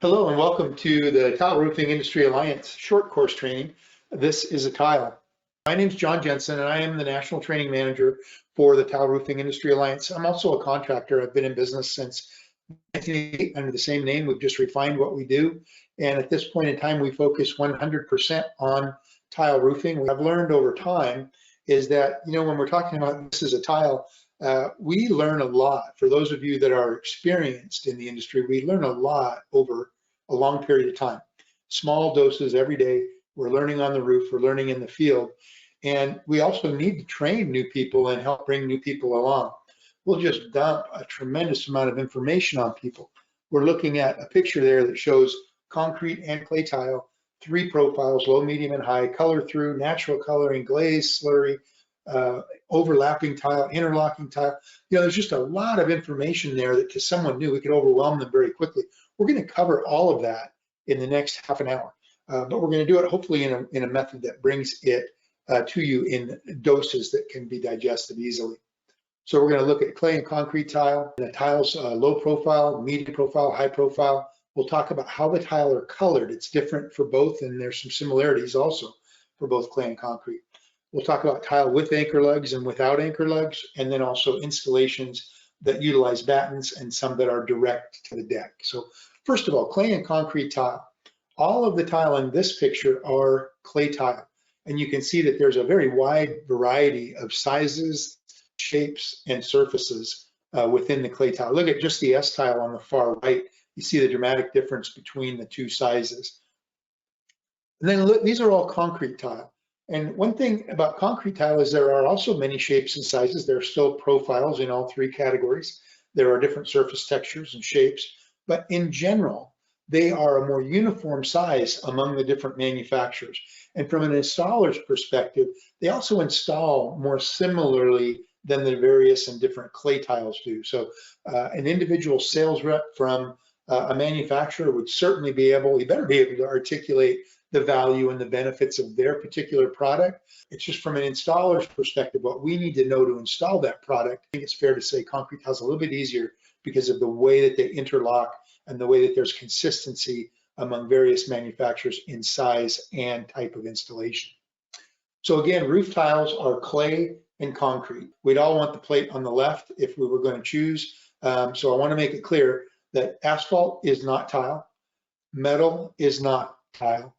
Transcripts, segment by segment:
Hello and welcome to the Tile Roofing Industry Alliance short course training. This is a tile. My name is John Jensen and I am the National Training Manager for the Tile Roofing Industry Alliance. I'm also a contractor. I've been in business since 1988 under the same name. We've just refined what we do. And at this point in time, we focus 100% on tile roofing. What I've learned over time is that, when we're talking about this as a tile, we learn a lot. For those of you that are experienced in the industry, we learn a lot over a long period of time. Small doses every day. We're learning on the roof, we're learning in the field. And we also need to train new people and help bring new people along. We'll just dump a tremendous amount of information on people. We're looking at a picture there that shows concrete and clay tile, 3 profiles, low, medium, and high, color through, natural coloring, glaze, slurry, overlapping tile, interlocking tile. There's just a lot of information there that to someone new, we could overwhelm them very quickly. We're going to cover all of that in the next half an hour, but we're going to do it hopefully in a method that brings it to you in doses that can be digested easily. So we're going to look at clay and concrete tile. The tiles, low profile, medium profile, high profile. We'll talk about how the tile are colored. It's different for both, and there's some similarities also for both clay and concrete. We'll talk about tile with anchor lugs and without anchor lugs, and then also installations that utilize battens and some that are direct to the deck. So first of all, clay and concrete tile. All of the tile in this picture are clay tile. And you can see that there's a very wide variety of sizes, shapes, and surfaces within the clay tile. Look at just the S tile on the far right. You see the dramatic difference between the 2 sizes. And then look, these are all concrete tile. And one thing about concrete tile is there are also many shapes and sizes. There are still profiles in all 3 categories. There are different surface textures and shapes, but in general, they are a more uniform size among the different manufacturers. And from an installer's perspective, they also install more similarly than the various and different clay tiles do. So an individual sales rep from a manufacturer would certainly be able, he better be able to articulate the value and the benefits of their particular product. It's just from an installer's perspective, what we need to know to install that product. I think it's fair to say concrete tile's a little bit easier because of the way that they interlock and the way that there's consistency among various manufacturers in size and type of installation. So again, roof tiles are clay and concrete. We'd all want the plate on the left if we were going to choose. So I want to make it clear that asphalt is not tile, metal is not tile,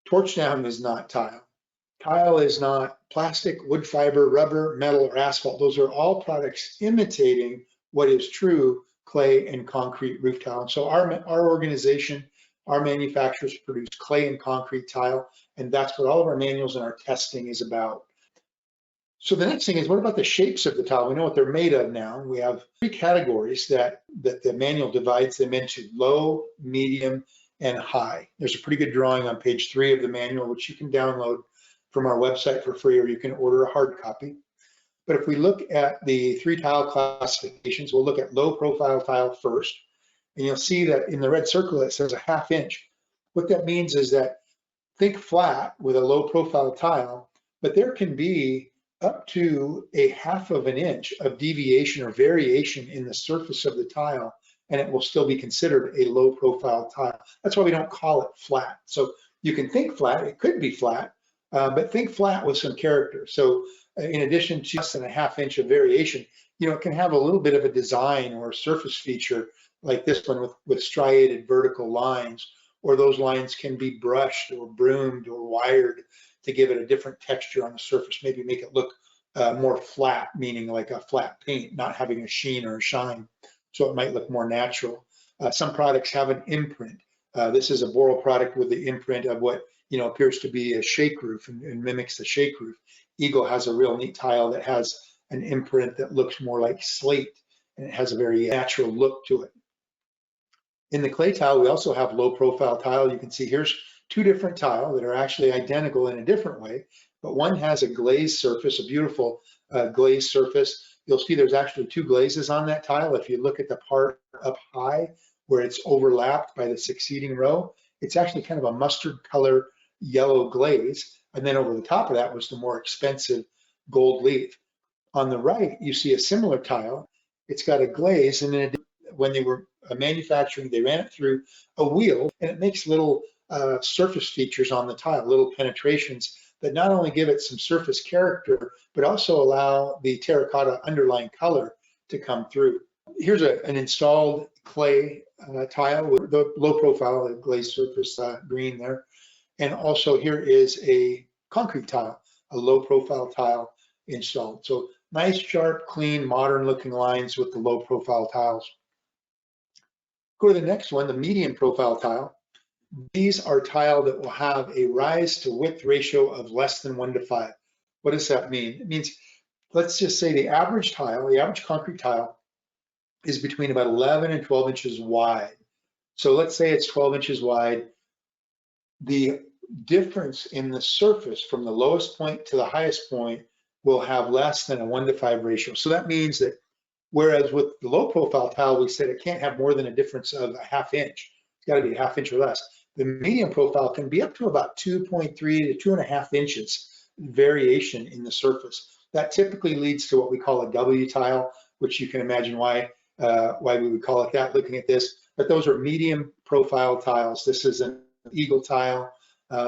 torch down is not tile. Tile is not plastic, wood fiber, rubber, metal, or asphalt. Those are all products imitating what is true clay and concrete roof tile. And so our organization, our manufacturers produce clay and concrete tile, and that's what all of our manuals and our testing is about. So the next thing is, what about the shapes of the tile? We know what they're made of now. We have 3 categories that the manual divides them into: low, medium, and high. There's a pretty good drawing on page 3 of the manual, which you can download from our website for free, or you can order a hard copy. But if we look at the 3 tile classifications, we'll look at low profile tile first, and you'll see that in the red circle it says a 1/2 inch. What that means is that think flat with a low profile tile, but there can be up to a 1/2 inch of deviation or variation in the surface of the tile, and it will still be considered a low profile tile. That's why we don't call it flat. So you can think flat, it could be flat, but think flat with some character. So in addition to less than a 1/2 inch of variation, it can have a little bit of a design or a surface feature like this one with striated vertical lines, or those lines can be brushed or broomed or wired to give it a different texture on the surface, maybe make it look more flat, meaning like a flat paint, not having a sheen or a shine. So it might look more natural. Some products have an imprint. This is a Boral product with the imprint of what appears to be a shake roof and mimics the shake roof. Eagle has a real neat tile that has an imprint that looks more like slate, and it has a very natural look to it. In the clay tile, we also have low profile tile. You can see here's 2 different tile that are actually identical in a different way, but one has a glazed surface, a beautiful glazed surface. You'll see there's actually 2 glazes on that tile. If you look at the part up high where it's overlapped by the succeeding row, it's actually kind of a mustard color yellow glaze. And then over the top of that was the more expensive gold leaf. On the right, you see a similar tile. It's got a glaze, and then when they were manufacturing, they ran it through a wheel, and it makes little surface features on the tile, little penetrations that not only give it some surface character, but also allow the terracotta underlying color to come through. Here's an installed clay tile with the low profile, the glazed surface green there. And also here is a concrete tile, a low profile tile installed. So nice, sharp, clean, modern looking lines with the low profile tiles. Go to the next one, the medium profile tile. These are tile that will have a rise to width ratio of less than 1:5. What does that mean? It means, let's just say the average tile, the average concrete tile is between about 11 and 12 inches wide. So let's say it's 12 inches wide. The difference in the surface from the lowest point to the highest point will have less than a 1:5 ratio. So that means that whereas with the low profile tile, we said it can't have more than a difference of a 1/2 inch. It's got to be a 1/2 inch or less. The medium profile can be up to about 2.3 to 2.5 inches variation in the surface. That typically leads to what we call a W tile, which you can imagine why we would call it that looking at this. But those are medium profile tiles. This is an eagle tile.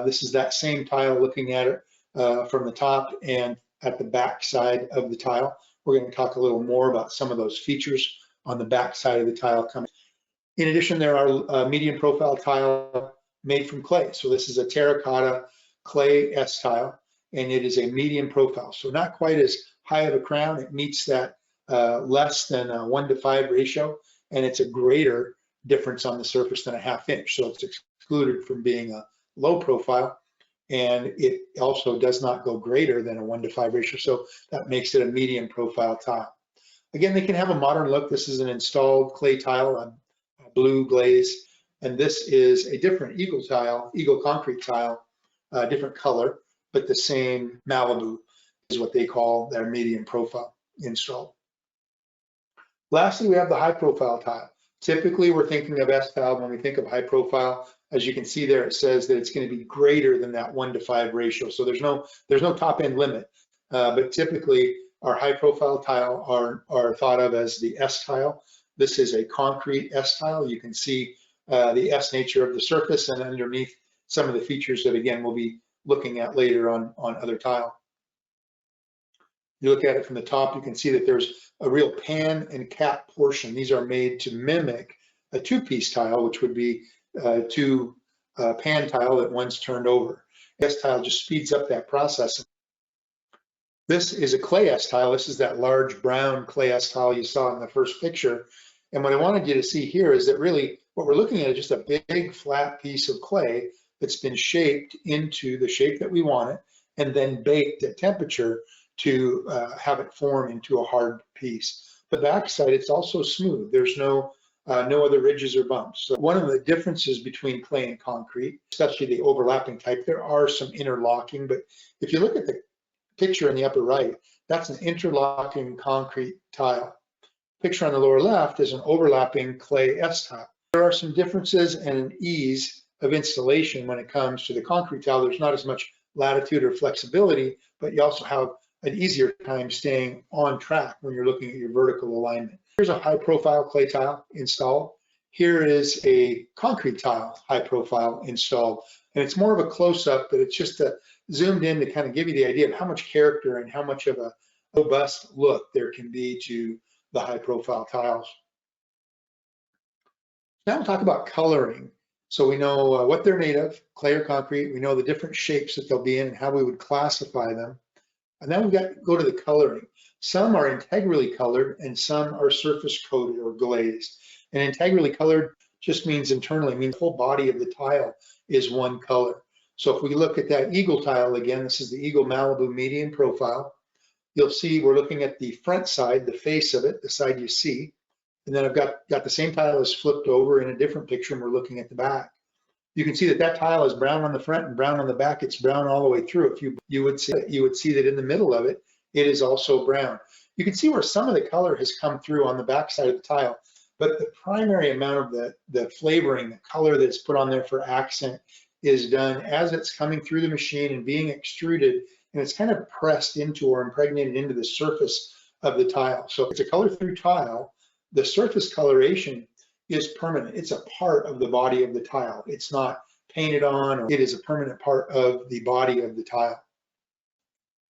This is that same tile looking at it from the top and at the back side of the tile. We're going to talk a little more about some of those features on the back side of the tile coming. In addition, there are medium profile tile made from clay. So this is a terracotta clay S tile, and it is a medium profile. So not quite as high of a crown. It meets that less than a 1:5 ratio, and it's a greater difference on the surface than a 1/2 inch. So it's excluded from being a low profile, and it also does not go greater than a 1:5 ratio. So that makes it a medium profile tile. Again, they can have a modern look. This is an installed clay tile, a blue glaze, and this is a different eagle tile, eagle concrete tile, different color, but the same Malibu is what they call their medium profile installed. Lastly, we have the high profile tile. Typically, we're thinking of Asphalt when we think of high profile. As you can see there, it says that it's going to be greater than that 1:5 ratio. So there's no top end limit, but typically our high profile tile are thought of as the S tile. This is a concrete S tile. You can see the S nature of the surface and underneath some of the features that, again, we'll be looking at later on other tile. You look at it from the top, you can see that there's a real pan and cap portion. These are made to mimic a two-piece tile, which would be two pan tile that one's turned over. S tile just speeds up that process. This is a clay S tile. This is that large brown clay S tile you saw in the first picture. And what I wanted you to see here is that really what we're looking at is just a big flat piece of clay that's been shaped into the shape that we want it and then baked at temperature to have it form into a hard piece. The backside, it's also smooth. There's no other ridges or bumps. So one of the differences between clay and concrete, especially the overlapping type, there are some interlocking, but if you look at the picture in the upper right, that's an interlocking concrete tile. Picture on the lower left is an overlapping clay S tile. There are some differences and an ease of installation when it comes to the concrete tile. There's not as much latitude or flexibility, but you also have an easier time staying on track when you're looking at your vertical alignment. Here's a high profile clay tile installed. Here is a concrete tile, high profile installed. And it's more of a close up, but it's just zoomed in to kind of give you the idea of how much character and how much of a robust look there can be to the high profile tiles. Now we'll talk about coloring. So we know what they're made of, clay or concrete. We know the different shapes that they'll be in and how we would classify them. And then we've got to go to the coloring. Some are integrally colored and some are surface coated or glazed. And integrally colored just means internally, means the whole body of the tile is one color. So if we look at that eagle tile again, this is the Eagle Malibu medium profile. You'll see we're looking at the front side, the face of it, the side you see. And then I've got the same tile is flipped over in a different picture and we're looking at the back. You can see that that tile is brown on the front and brown on the back. It's brown all the way through. If you would see that in the middle of it, it is also brown. You can see where some of the color has come through on the back side of the tile, but the primary amount of the flavoring, the color that's put on there for accent is done as it's coming through the machine and being extruded, and it's kind of pressed into or impregnated into the surface of the tile. So it's a color through tile. The surface coloration is permanent. It's a part of the body of the tile. It's not painted on, or it is a permanent part of the body of the tile.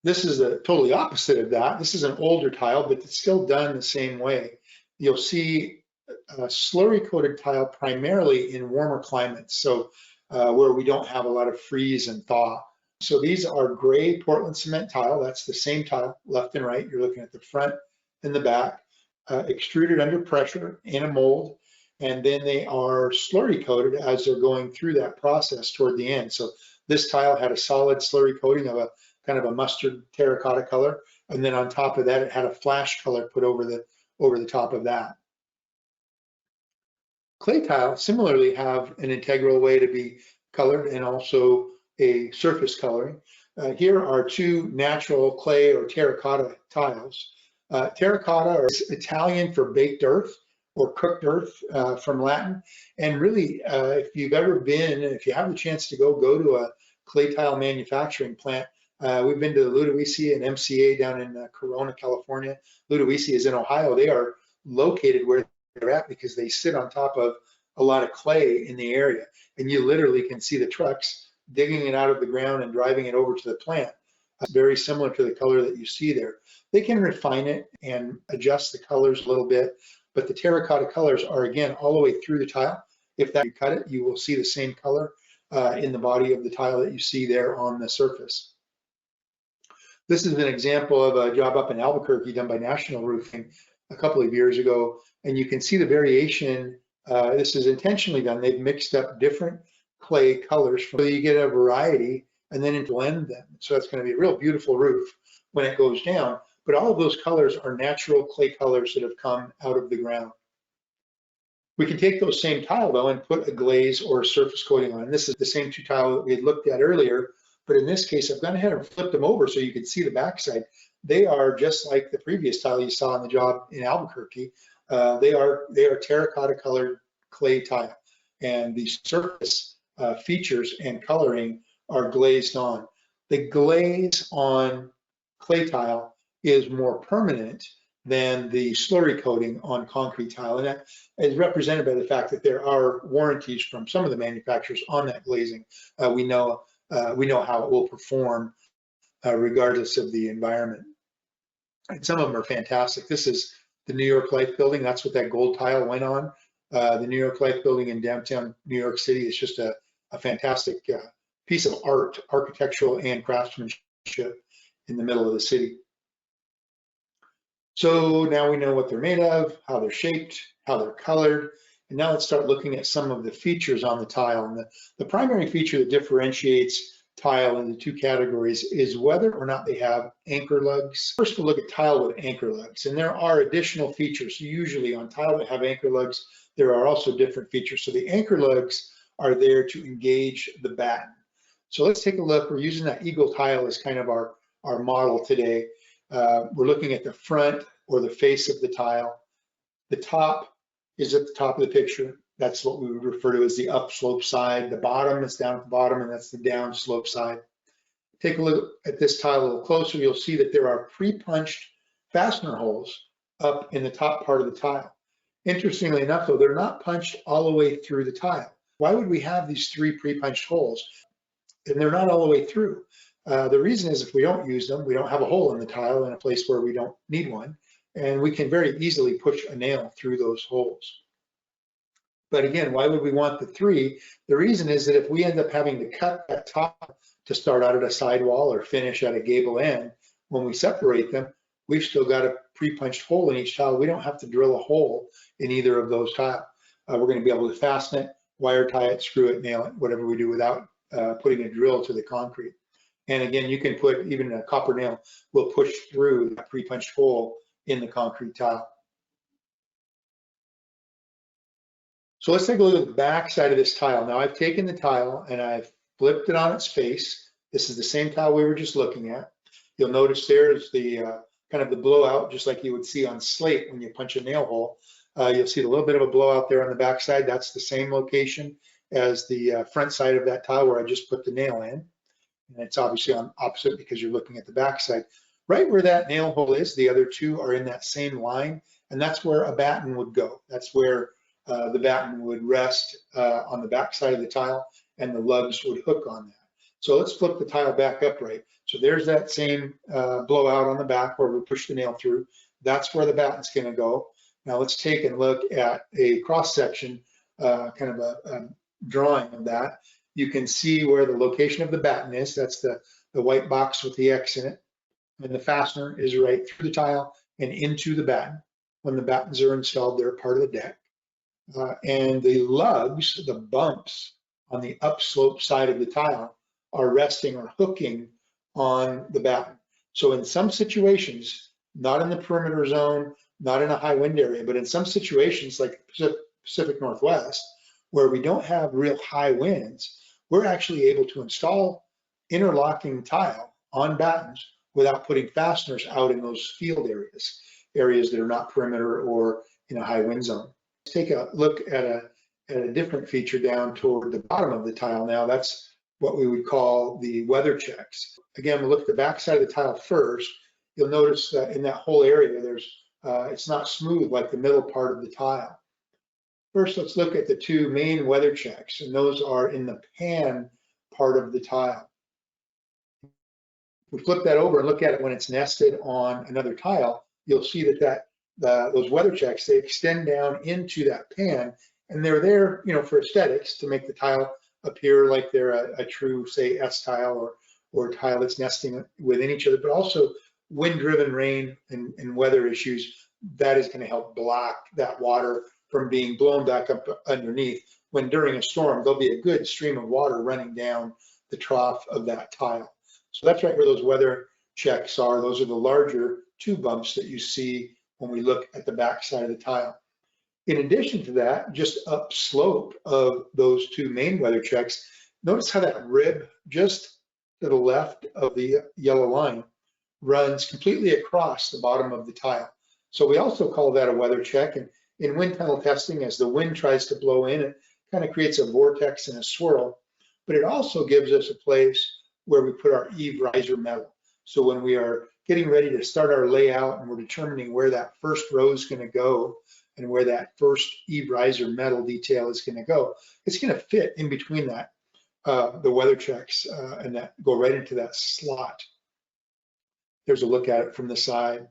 This is the totally opposite of that. This is an older tile, but it's still done the same way. You'll see a slurry coated tile primarily in warmer climates, so where we don't have a lot of freeze and thaw. So these are gray Portland cement tile. That's the same tile, left and right. You're looking at the front and the back, extruded under pressure in a mold, and then they are slurry coated as they're going through that process toward the end. So this tile had a solid slurry coating of a kind of a mustard terracotta color, and then on top of that, it had a flash color put over the top of that. Clay tile similarly have an integral way to be colored and also a surface coloring. Here are two natural clay or terracotta tiles. Terracotta is Italian for baked earth or cooked earth from Latin. And really, if you've ever been, if you have the chance to go to a clay tile manufacturing plant, we've been to the Ludowici and MCA down in Corona, California. Ludowici is in Ohio. They are located where they're at because they sit on top of a lot of clay in the area. And you literally can see the trucks digging it out of the ground and driving it over to the plant. It's very similar to the color that you see there. They can refine it and adjust the colors a little bit, but the terracotta colors are, again, all the way through the tile. If you cut it, you will see the same color in the body of the tile that you see there on the surface. This is an example of a job up in Albuquerque done by National Roofing a couple of years ago, and you can see the variation. This is intentionally done. They've mixed up different clay colors so you get a variety and then blend them. So that's going to be a real beautiful roof when it goes down. But all of those colors are natural clay colors that have come out of the ground. We can take those same tile though and put a glaze or a surface coating on. And this is the same two tile that we had looked at earlier, but in this case, I've gone ahead and flipped them over so you can see the backside. They are just like the previous tile you saw on the job in Albuquerque. They are terracotta colored clay tile, and the surface features and coloring are glazed on. The glaze on clay tile is more permanent than the slurry coating on concrete tile, and that is represented by the fact that there are warranties from some of the manufacturers on that glazing. We know how it will perform regardless of the environment. And some of them are fantastic. This is the New York Life building. That's what that gold tile went on. The New York Life building in downtown New York City is just a fantastic piece of art, architectural and craftsmanship in the middle of the city. So now we know what they're made of, how they're shaped, how they're colored, and now let's start looking at some of the features on the tile. And the primary feature that differentiates tile into two categories is whether or not they have anchor lugs. First, we'll look at tile with anchor lugs, and there are additional features. Usually on tile that have anchor lugs, there are also different features. So the anchor lugs are there to engage the batten. So let's take a look. We're using that eagle tile as kind of our model today. We're looking at the front or the face of the tile. The top is at the top of the picture. That's what we would refer to as the upslope side. The bottom is down at the bottom, and that's the downslope side. Take a look at this tile a little closer. You'll see that there are pre-punched fastener holes up in the top part of the tile. Interestingly enough, though, they're not punched all the way through the tile. Why would we have these three pre-punched holes? And they're not all the way through. The reason is if we don't use them, we don't have a hole in the tile in a place where we don't need one, and we can very easily push a nail through those holes. But again, why would we want the three? The reason is that if we end up having to cut that top to start out at a sidewall or finish at a gable end, when we separate them, we've still got a pre-punched hole in each tile. We don't have to drill a hole in either of those tiles. We're going to be able to fasten it, wire tie it, screw it, nail it, whatever we do without putting a drill to the concrete. And again, you can put even a copper nail will push through that pre-punched hole in the concrete tile. So let's take a look at the back side of this tile. Now I've taken the tile and I've flipped it on its face. This is the same tile we were just looking at. You'll notice there is the kind of the blowout, just like you would see on slate when you punch a nail hole. You'll see a little bit of a blowout there on the back side. That's the same location as the front side of that tile where I just put the nail in. And it's obviously on opposite because you're looking at the back side. Right where that nail hole is, the other two are in that same line, and that's where a batten would go. That's where the batten would rest on the back side of the tile, and the lugs would hook on that. So let's flip the tile back upright. So there's that same blowout on the back where we push the nail through. That's where the batten's going to go. Now let's take a look at a cross section, kind of a drawing of that. You can see where the location of the batten is. That's the white box with the X in it. And the fastener is right through the tile and into the batten. When the battens are installed, they're part of the deck. And the lugs, the bumps on the upslope side of the tile, are resting or hooking on the batten. So in some situations, not in the perimeter zone, not in a high wind area, but in some situations like Pacific Northwest, where we don't have real high winds, we're actually able to install interlocking tile on battens without putting fasteners out in those field areas that are not perimeter or in a high wind zone. Let's take a look at a different feature down toward the bottom of the tile now. That's what we would call the weather checks. Again, we'll look at the back side of the tile first. You'll notice that in that whole area, it's not smooth like the middle part of the tile. First, let's look at the two main weather checks, and those are in the pan part of the tile. We flip that over and look at it when it's nested on another tile. You'll see that those weather checks, they extend down into that pan, and they're there, for aesthetics to make the tile appear like they're a true, say, S tile or a tile that's nesting within each other, but also wind-driven rain and weather issues, that is going to help block that water from being blown back up underneath, when during a storm, there'll be a good stream of water running down the trough of that tile. So that's right where those weather checks are. Those are the larger two bumps that you see when we look at the back side of the tile. In addition to that, just upslope of those two main weather checks, notice how that rib just to the left of the yellow line runs completely across the bottom of the tile. So we also call that a weather check. And in wind tunnel testing, as the wind tries to blow in, it kind of creates a vortex and a swirl, but it also gives us a place where we put our eave riser metal. So when we are getting ready to start our layout and we're determining where that first row is going to go and where that first eave riser metal detail is going to go, it's going to fit in between that, the weather checks, and that go right into that slot. There's a look at it from the side.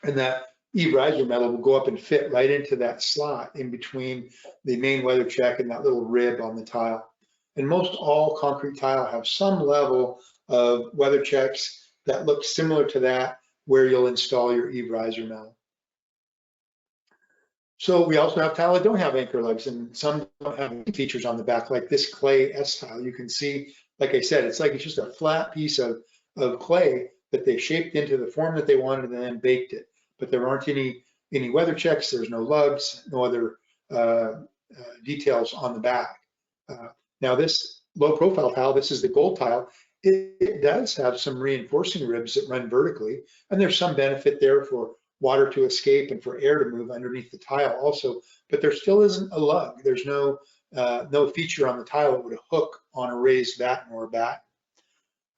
And that eave riser metal will go up and fit right into that slot in between the main weather check and that little rib on the tile. And most all concrete tile have some level of weather checks that look similar to that, where you'll install your eave riser metal. So we also have tile that don't have anchor lugs, and some don't have features on the back, like this clay S tile. You can see, like I said, it's just a flat piece of clay that they shaped into the form that they wanted and then baked it. But there aren't any weather checks. There's no lugs, no other details on the back. Now this low profile tile, this is the gold tile. It does have some reinforcing ribs that run vertically, and there's some benefit there for water to escape and for air to move underneath the tile also, but there still isn't a lug. There's no feature on the tile that would hook on a raised batten or a batten.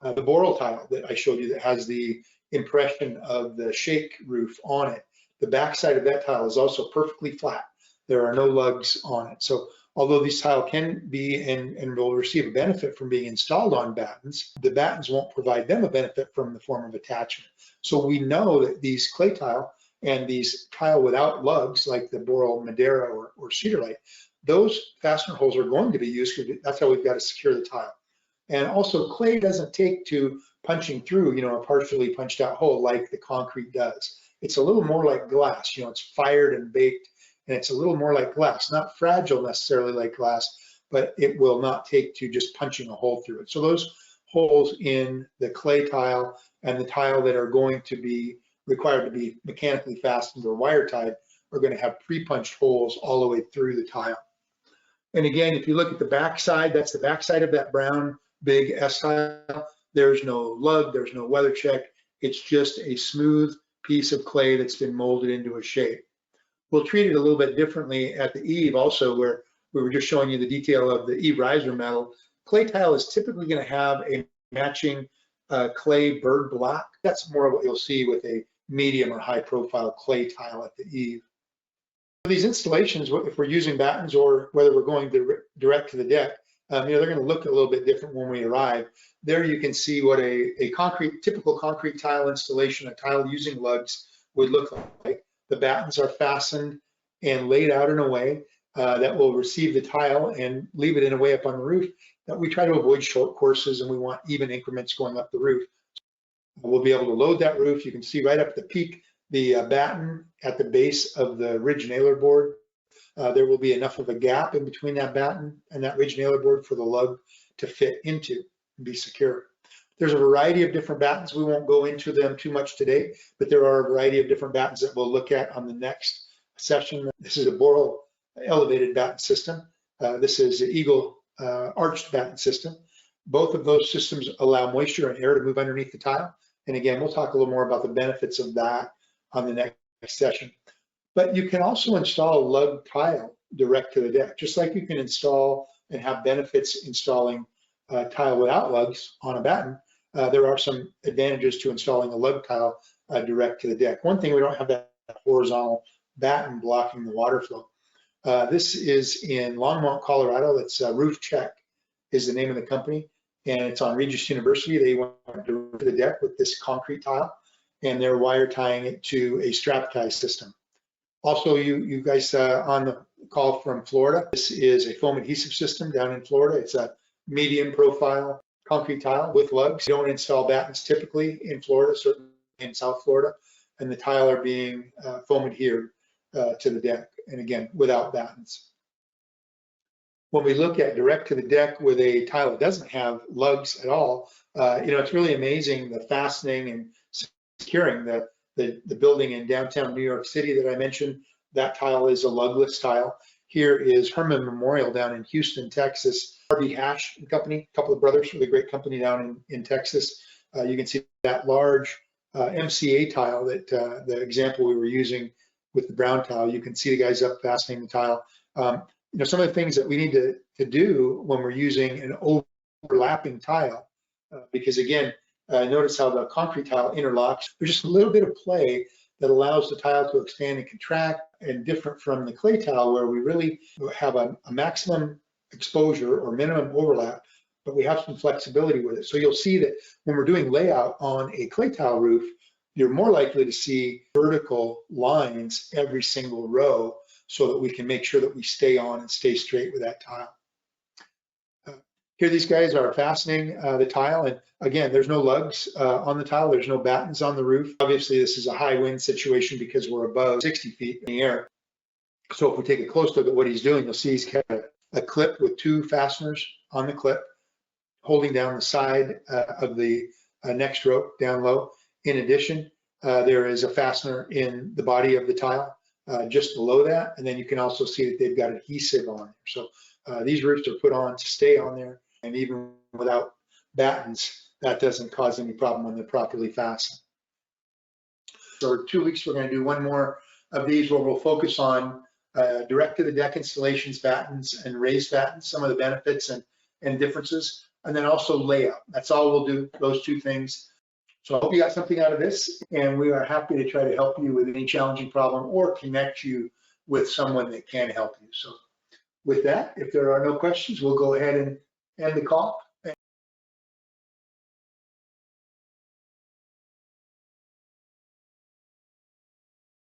The boral tile that I showed you that has the impression of the shake roof on it, the backside of that tile is also perfectly flat. There are no lugs on it. So although these tile can be and will receive a benefit from being installed on battens, the battens won't provide them a benefit from the form of attachment. So we know that these clay tile and these tile without lugs, like the boral Madeira or cedarite, those fastener holes are going to be used because that's how we've got to secure the tile. And also clay doesn't take to punching through, a partially punched out hole like the concrete does. It's a little more like glass, it's fired and baked, and it's a little more like glass, not fragile necessarily like glass, but it will not take to just punching a hole through it. So those holes in the clay tile and the tile that are going to be required to be mechanically fastened or wire tied are going to have pre-punched holes all the way through the tile. And again, if you look at the back side, that's the back side of that brown big S tile. There's no lug, there's no weather check. It's just a smooth piece of clay that's been molded into a shape. We'll treat it a little bit differently at the eave also, where we were just showing you the detail of the eave riser metal. Clay tile is typically going to have a matching clay bird block. That's more of what you'll see with a medium or high profile clay tile at the eave. These installations, if we're using battens or whether we're going direct to the deck, they're going to look a little bit different when we arrive. There you can see what a typical concrete tile installation, a tile using lugs, would look like. The battens are fastened and laid out in a way that will receive the tile and leave it in a way up on the roof that we try to avoid short courses, and we want even increments going up the roof. We'll be able to load that roof. You can see right up at the peak, the batten at the base of the ridge nailer board. There will be enough of a gap in between that batten and that ridge nailer board for the lug to fit into and be secure. There's a variety of different battens. We won't go into them too much today, but there are a variety of different battens that we'll look at on the next session. This is a Boral elevated batten system. This is an Eagle arched batten system. Both of those systems allow moisture and air to move underneath the tile. And again, we'll talk a little more about the benefits of that on the next session. But you can also install lug tile direct to the deck, just like you can install and have benefits installing tile without lugs on a batten. There are some advantages to installing a lug tile direct to the deck. One thing, we don't have that horizontal batten blocking the water flow. This is in Longmont, Colorado. That's Roof Check is the name of the company, and it's on Regis University. They went to the deck with this concrete tile, and they're wire tying it to a strap tie system. Also, you guys on the call from Florida, this is a foam adhesive system down in Florida. It's a medium profile concrete tile with lugs. You don't install battens typically in Florida, certainly in South Florida, and the tile are being foam adhered to the deck, and again, without battens. When we look at direct to the deck with a tile that doesn't have lugs at all, it's really amazing the fastening and securing the building in downtown New York City that I mentioned. That tile is a lugless tile. Here is Herman Memorial down in Houston, Texas. RB Hash and Company, a couple of brothers, really great company down in Texas. You can see that large MCA tile, that the example we were using with the brown tile. You can see the guys up fastening the tile. Some of the things that we need to do when we're using an overlapping tile, because again, notice how the concrete tile interlocks. There's just a little bit of play that allows the tile to expand and contract, and different from the clay tile where we really have a maximum exposure or minimum overlap, but we have some flexibility with it. So you'll see that when we're doing layout on a clay tile roof, you're more likely to see vertical lines every single row so that we can make sure that we stay on and stay straight with that tile. Here these guys are fastening the tile, and again, there's no lugs on the tile, there's no battens on the roof. Obviously, this is a high wind situation because we're above 60 feet in the air. So if we take a close look at what he's doing, you'll see he's got a clip with two fasteners on the clip, holding down the side of the next rope down low. In addition, there is a fastener in the body of the tile just below that, and then you can also see that they've got adhesive on there. So these roofs are put on to stay on there, and even without battens, that doesn't cause any problem when they're properly fastened. So in 2 weeks, we're going to do one more of these where we'll focus on direct to the deck installations, battens and raised battens, some of the benefits and differences, and then also layout. That's all we'll do, those two things. So I hope you got something out of this, and we are happy to try to help you with any challenging problem or connect you with someone that can help you. So with that, if there are no questions, we'll go ahead and end the call.